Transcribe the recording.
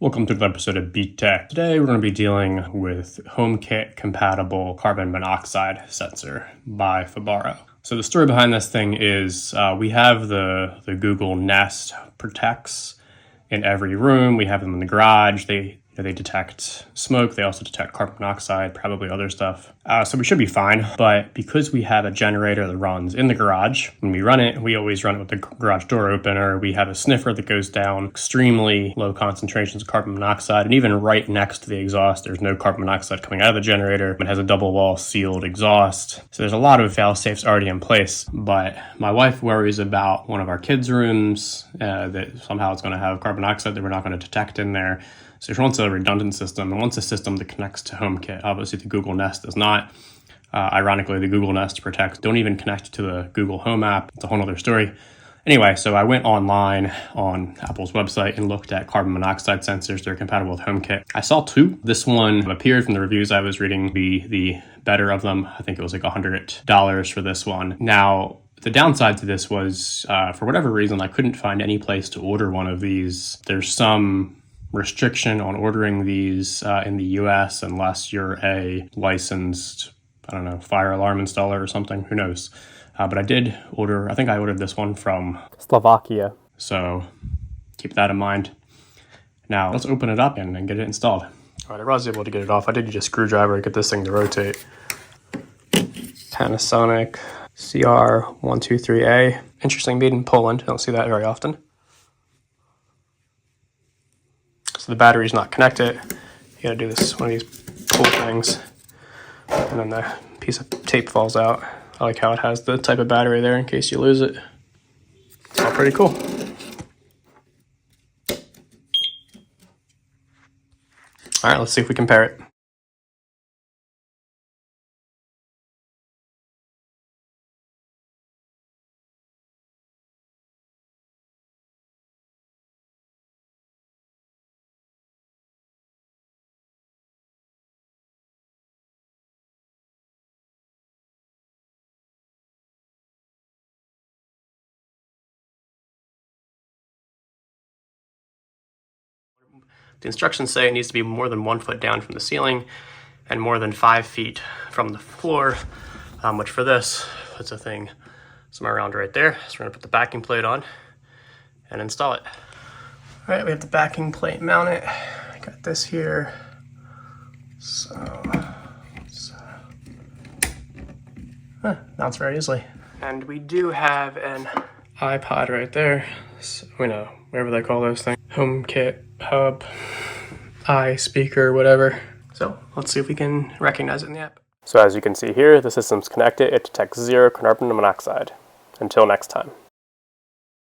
Welcome to another episode of BTech. Today we're going to be dealing with HomeKit compatible carbon monoxide sensor by Fabaro. So the story behind this thing is we have the Google Nest Protects in every room. We have them in the garage. They detect smoke. They also detect carbon monoxide, probably other stuff. So we should be fine. But because we have a generator that runs in the garage, when we run it, we always run it with the garage door open, or we have a sniffer that goes down extremely low concentrations of carbon monoxide. And even right next to the exhaust, there's no carbon monoxide coming out of the generator. It has a double wall sealed exhaust. So there's a lot of fail safes already in place. But my wife worries about one of our kids' rooms that somehow it's going to have carbon monoxide that we're not going to detect in there. So she wants a redundant system and wants a system that connects to HomeKit. Obviously, the Google Nest does not. Ironically, the Google Nest Protects don't even connect to the Google Home app. It's a whole other story. Anyway, so I went online on Apple's website and looked at carbon monoxide sensors that are compatible with HomeKit. I saw two. This one appeared from the reviews I was reading be the better of them. I think it was like $100 for this one. Now, the downside to this was, for whatever reason, I couldn't find any place to order one of these. There's some restriction on ordering these in the US unless you're a licensed, fire alarm installer or something, who knows. But I did order, I think I ordered this one from Slovakia. So keep that in mind. Now let's open it up and get it installed. All right, I was able to get it off. I did use a screwdriver to get this thing to rotate. Panasonic CR123A. Interesting, made in Poland. I don't see that very often. So the battery's not connected. You gotta do this, one of these pull things, and then the piece of tape falls out. I like how it has the type of battery there in case you lose it. It's all pretty cool. All right, let's see if we compare it. The instructions say it needs to be more than 1 foot down from the ceiling and more than 5 feet from the floor, which for this, it's a thing somewhere around right there. So we're gonna put the backing plate on and install it. All right, we have the backing plate mounted. I got this here. So mounts very easily. And we do have an iPod right there. So, whatever they call those things. HomeKit, hub, speaker, whatever. So let's see if we can recognize it in the app. So as you can see here, the system's connected. It detects 0 carbon monoxide. Until next time.